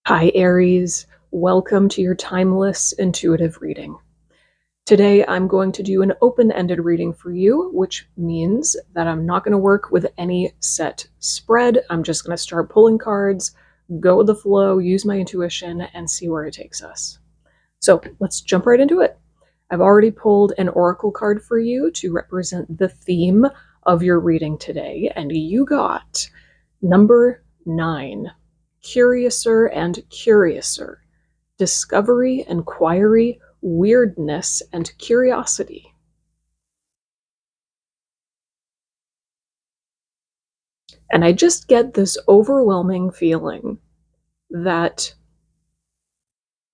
Hi, Aries. Welcome to your timeless intuitive reading. Today, I'm going to do an open-ended reading for you, which means that I'm not going to work with any set spread. I'm just going to start pulling cards, go with the flow, use my intuition, and see where it takes us. So let's jump right into it. I've already pulled an oracle card for you to represent the theme of your reading today, and you got number 9. Curiouser and curiouser, discovery, inquiry, weirdness, and curiosity. And I just get this overwhelming feeling that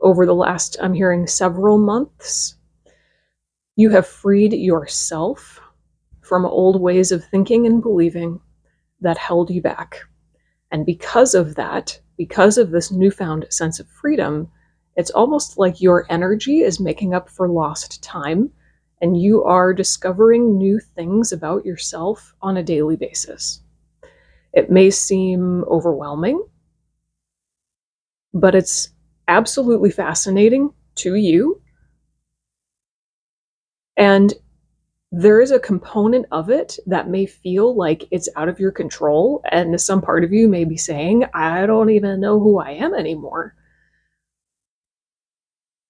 over the last, I'm hearing, several months, you have freed yourself from old ways of thinking and believing that held you back. And because of that, because of this newfound sense of freedom, it's almost like your energy is making up for lost time, and you are discovering new things about yourself on a daily basis. It may seem overwhelming, but it's absolutely fascinating to you. And there is a component of it that may feel like it's out of your control, and some part of you may be saying, I don't even know who I am anymore.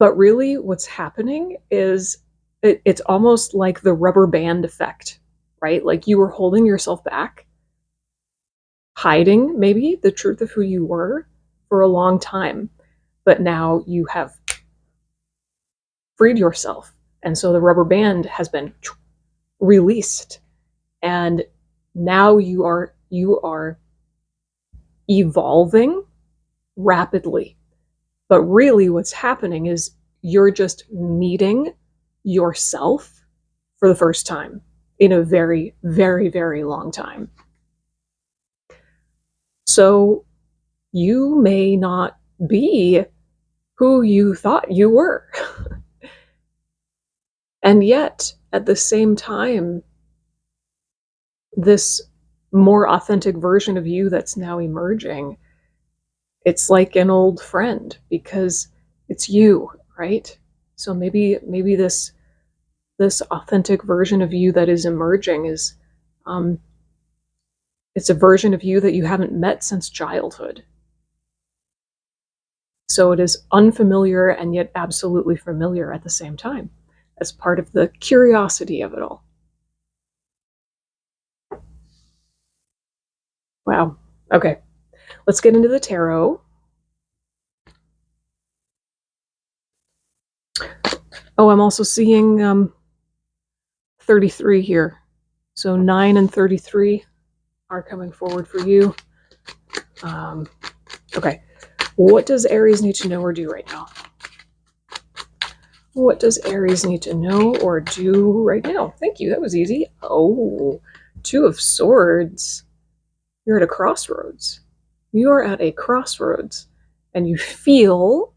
But really, what's happening is it's almost like the rubber band effect, right? Like you were holding yourself back, hiding maybe the truth of who you were for a long time, but now you have freed yourself. And so the rubber band has been released, and now you are evolving rapidly. But really what's happening is you're just meeting yourself for the first time in a very, very, very long time. So you may not be who you thought you were. And yet, at the same time, this more authentic version of you that's now emerging, it's like an old friend because it's you, right? So maybe this authentic version of you that is emerging is um, it's a version of you that you haven't met since childhood. So it is unfamiliar and yet absolutely familiar at the same time, as part of the curiosity of it all. Wow. Okay, let's get into the tarot. Oh, I'm also seeing 33 here. So 9 and 33 are coming forward for you. Okay, what does Aries need to know or do right now? What does Aries need to know or do right now? Thank you, that was easy. Oh, 2 of Swords. You're at a crossroads. You are at a crossroads, and you feel,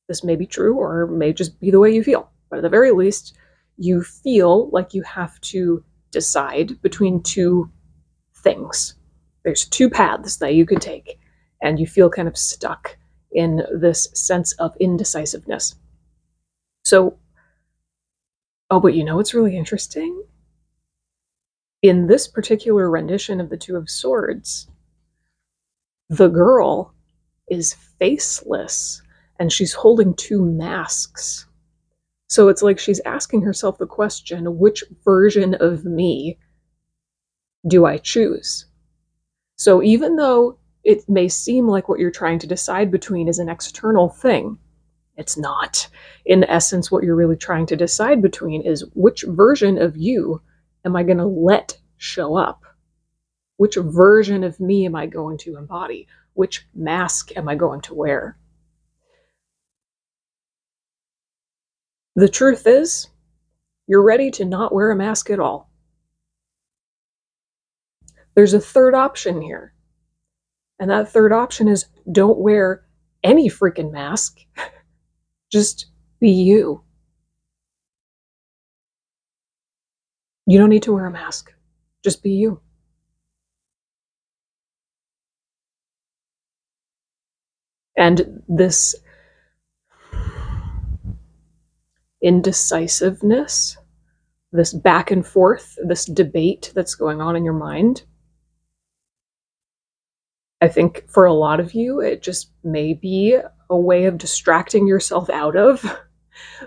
this may be true or may just be the way you feel, but at the very least, you feel like you have to decide between 2 things. There's 2 paths that you could take, and you feel kind of stuck in this sense of indecisiveness. So, oh, but you know what's really interesting? In this particular rendition of the 2 of Swords, the girl is faceless and she's holding 2 masks. So it's like she's asking herself the question, which version of me do I choose? So even though it may seem like what you're trying to decide between is an external thing, it's not. In essence, what you're really trying to decide between is which version of you am I going to let show up? Which version of me am I going to embody? Which mask am I going to wear? The truth is, you're ready to not wear a mask at all. There's a third option here. And that third option is don't wear any freaking mask. Just be you. You don't need to wear a mask. Just be you. And this indecisiveness, this back and forth, this debate that's going on in your mind, I think for a lot of you, it just may be a way of distracting yourself out of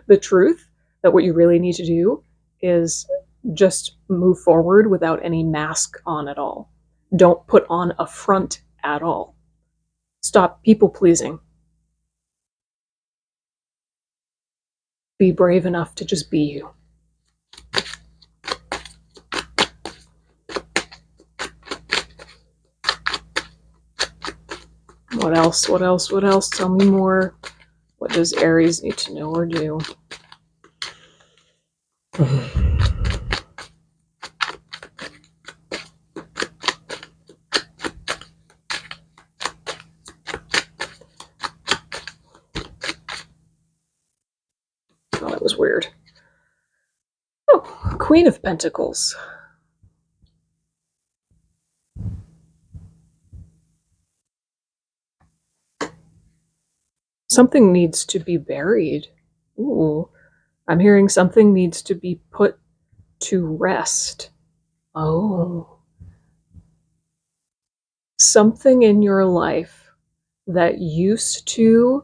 the truth that what you really need to do is just move forward without any mask on at all. Don't put on a front at all. Stop people pleasing. Be brave enough to just be you. What else? What else? What else? Tell me more. What does Aries need to know or do? Oh, that was weird. Oh, Queen of Pentacles. Something needs to be buried. Ooh, I'm hearing something needs to be put to rest. Oh. Something in your life that used to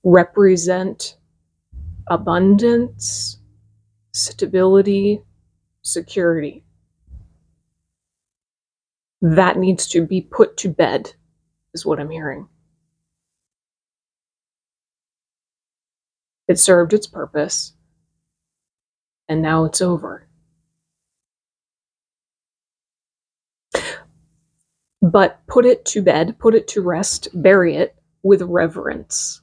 represent abundance, stability, security. That needs to be put to bed, is what I'm hearing. It served its purpose, and now it's over. But put it to bed, put it to rest, bury it with reverence.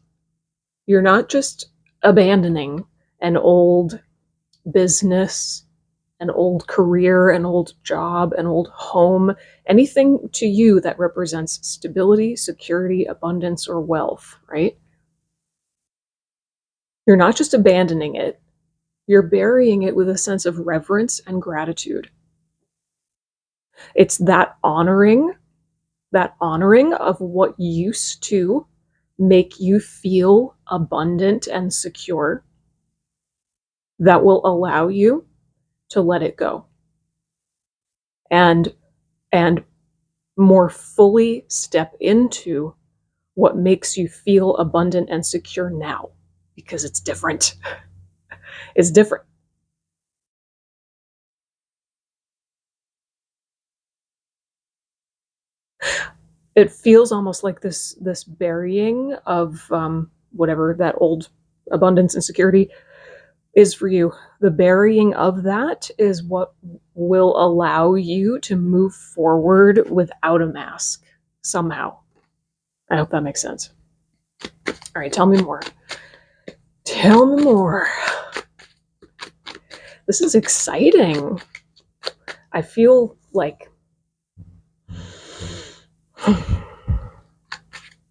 You're not just abandoning an old business, an old career, an old job, an old home, anything to you that represents stability, security, abundance, or wealth, right? You're not just abandoning it, you're burying it with a sense of reverence and gratitude. It's that honoring of what used to make you feel abundant and secure that will allow you to let it go and and more fully step into what makes you feel abundant and secure now, because it's different. It's different. It feels almost like this burying of whatever that old abundance and security is for you. The burying of that is what will allow you to move forward without a mask somehow. I hope that makes sense. All right, tell me more. Tell me more. This is exciting. I feel like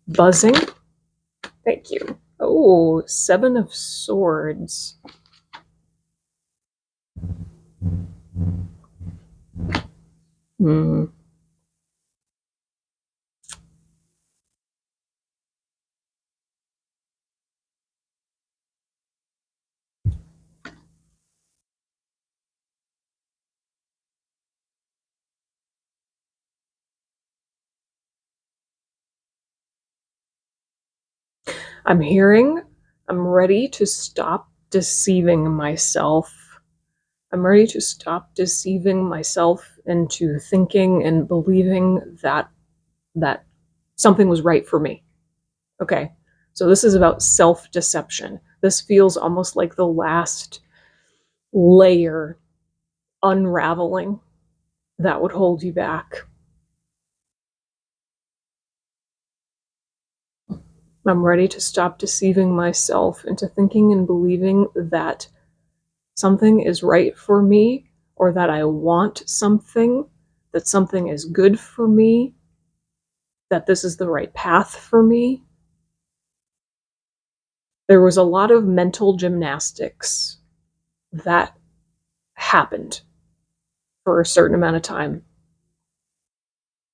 buzzing. Thank you. Oh, 7 of Swords. Hmm. I'm hearing I'm ready to stop deceiving myself. I'm ready to stop deceiving myself into thinking and believing that something was right for me. Okay. So this is about self-deception. This feels almost like the last layer unraveling that would hold you back. I'm ready to stop deceiving myself into thinking and believing that something is right for me, or that I want something, that something is good for me, that this is the right path for me. There was a lot of mental gymnastics that happened for a certain amount of time.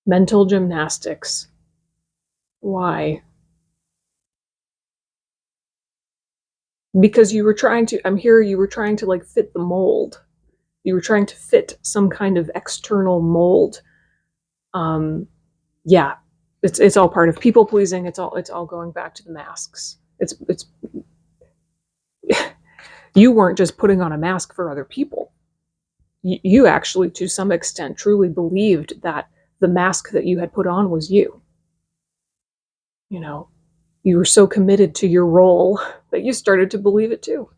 Mental gymnastics. Why? Because you were trying to, I'm here, you were trying to like fit the mold. You were trying to fit some kind of external mold. Yeah, it's all part of people pleasing. It's all going back to the masks. It's you weren't just putting on a mask for other people. You actually, to some extent, truly believed that the mask that you had put on was you. You know, you were so committed to your role that you started to believe it too.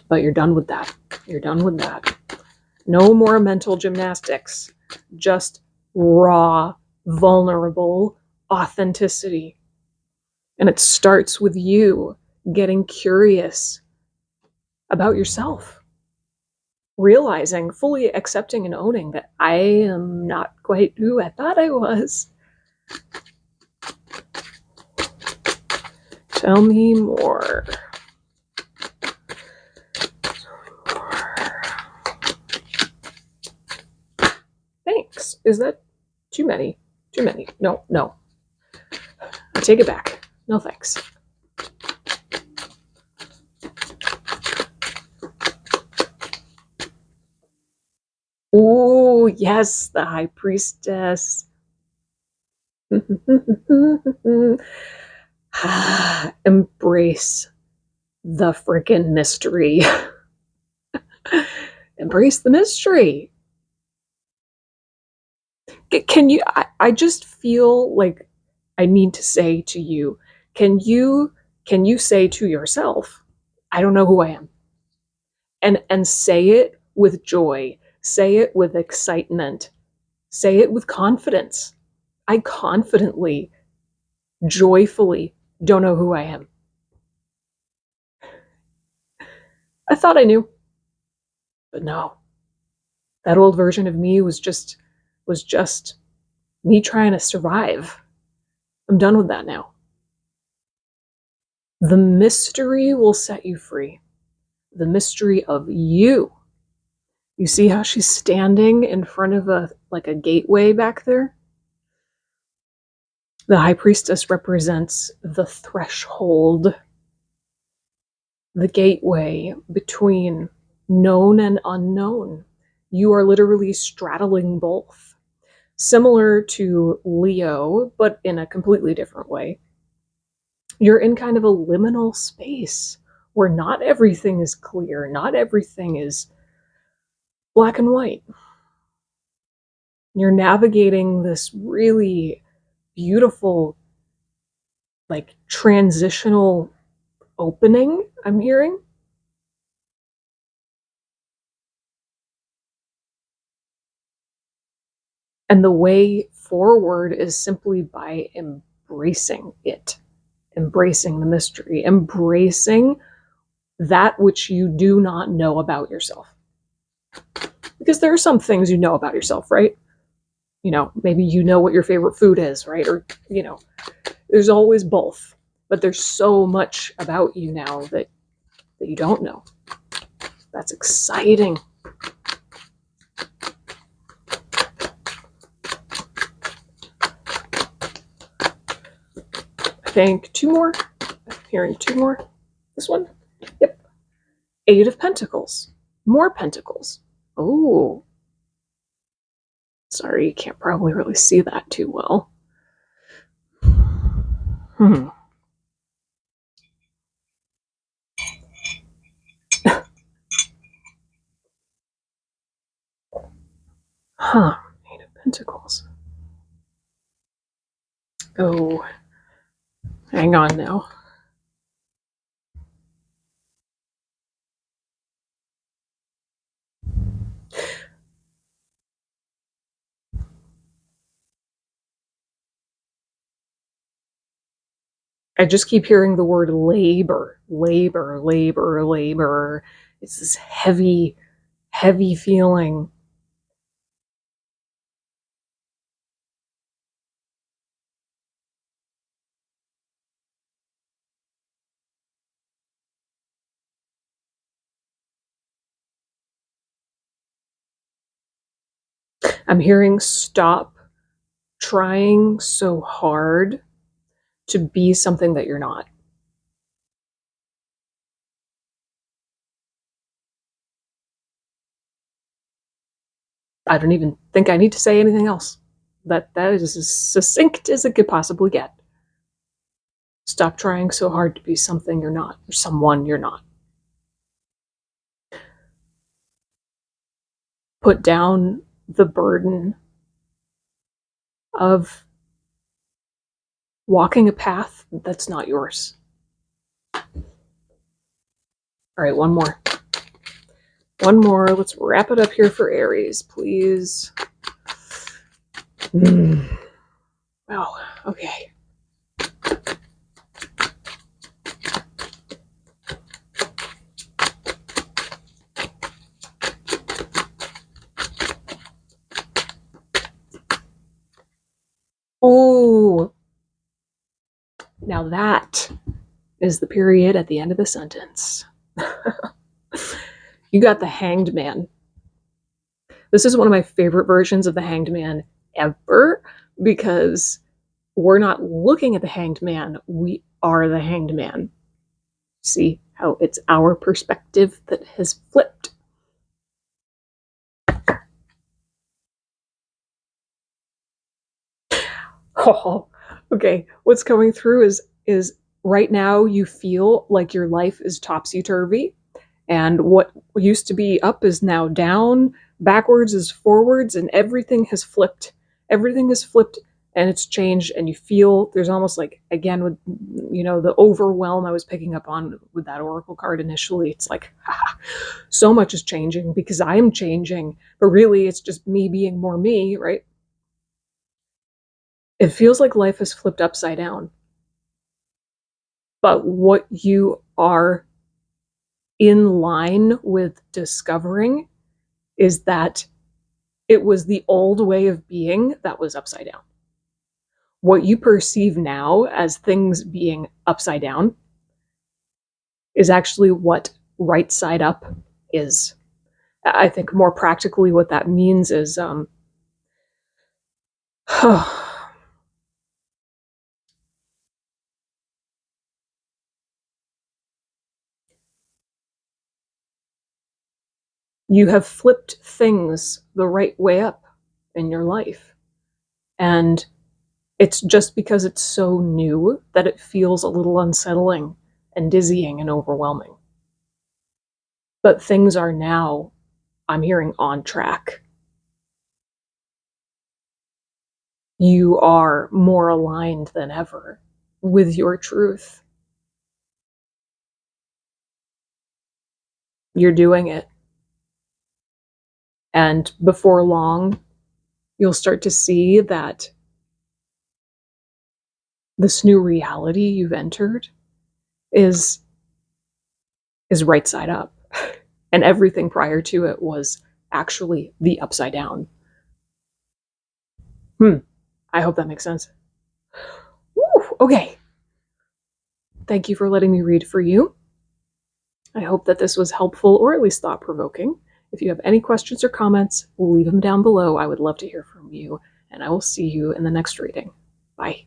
But you're done with that. You're done with that. No more mental gymnastics. Just raw, vulnerable authenticity. And it starts with you getting curious about yourself, realizing, fully accepting and owning that I am not quite who I thought I was. Tell me more. Thanks. Is that too many? Too many. No, no. I take it back. No thanks. Ooh, yes, the High Priestess. Embrace the freaking mystery. Embrace the mystery. Can you, I just feel like I need to say to you, can you can you say to yourself, I don't know who I am? And say it with joy, say it with excitement, say it with confidence. I confidently, joyfully don't know who I am. I thought I knew, but no. That old version of me was just me trying to survive. I'm done with that now. The mystery will set you free. The mystery of you. You see how she's standing in front of a gateway back there? The high priestess represents the threshold, the gateway between known and unknown. You are literally straddling both. Similar to Leo, but in a completely different way. You're in kind of a liminal space where not everything is clear, not everything is black and white. You're navigating this really beautiful, like, transitional opening, I'm hearing. And the way forward is simply by embracing it, embracing the mystery, embracing that which you do not know about yourself. Because there are some things you know about yourself, right? Maybe you know what your favorite food is, right? Or, there's always both. But there's so much about you now that you don't know. That's exciting. I think two more. I'm hearing two more. This one? Yep. Eight of Pentacles. More Pentacles. Oh. Sorry, you can't probably really see that too well. Hmm. Huh. Eight of Pentacles. Oh. Hang on now. I just keep hearing the word labor, labor, labor, labor. It's this heavy, heavy feeling. I'm hearing stop trying so hard to be something that you're not. I don't even think I need to say anything else. That is as succinct as it could possibly get. Stop trying so hard to be something you're not, or someone you're not. Put down the burden of walking a path that's not yours. All right, one more. One more. Let's wrap it up here for Aries, please. Wow, okay. Oh, now that is the period at the end of the sentence. You got the Hanged Man. This is one of my favorite versions of the Hanged Man ever because we're not looking at the Hanged Man, we are the Hanged Man. See how it's our perspective that has flipped. Oh, okay. What's coming through is right now you feel like your life is topsy-turvy, and what used to be up is now down, backwards is forwards, and everything has flipped. Everything has flipped and it's changed, and you feel there's almost like, again, with the overwhelm I was picking up on with that oracle card initially. It's like so much is changing because I'm changing, but really it's just me being more me, right? It feels like life is flipped upside down. But what you are in line with discovering is that it was the old way of being that was upside down. What you perceive now as things being upside down is actually what right side up is. I think more practically what that means is you have flipped things the right way up in your life. And it's just because it's so new that it feels a little unsettling and dizzying and overwhelming. But things are now, I'm hearing, on track. You are more aligned than ever with your truth. You're doing it. And before long, you'll start to see that this new reality you've entered is right side up. And everything prior to it was actually the upside down. I hope that makes sense. Woo, okay. Thank you for letting me read for you. I hope that this was helpful or at least thought-provoking. If you have any questions or comments, leave them down below. I would love to hear from you, and I will see you in the next reading. Bye.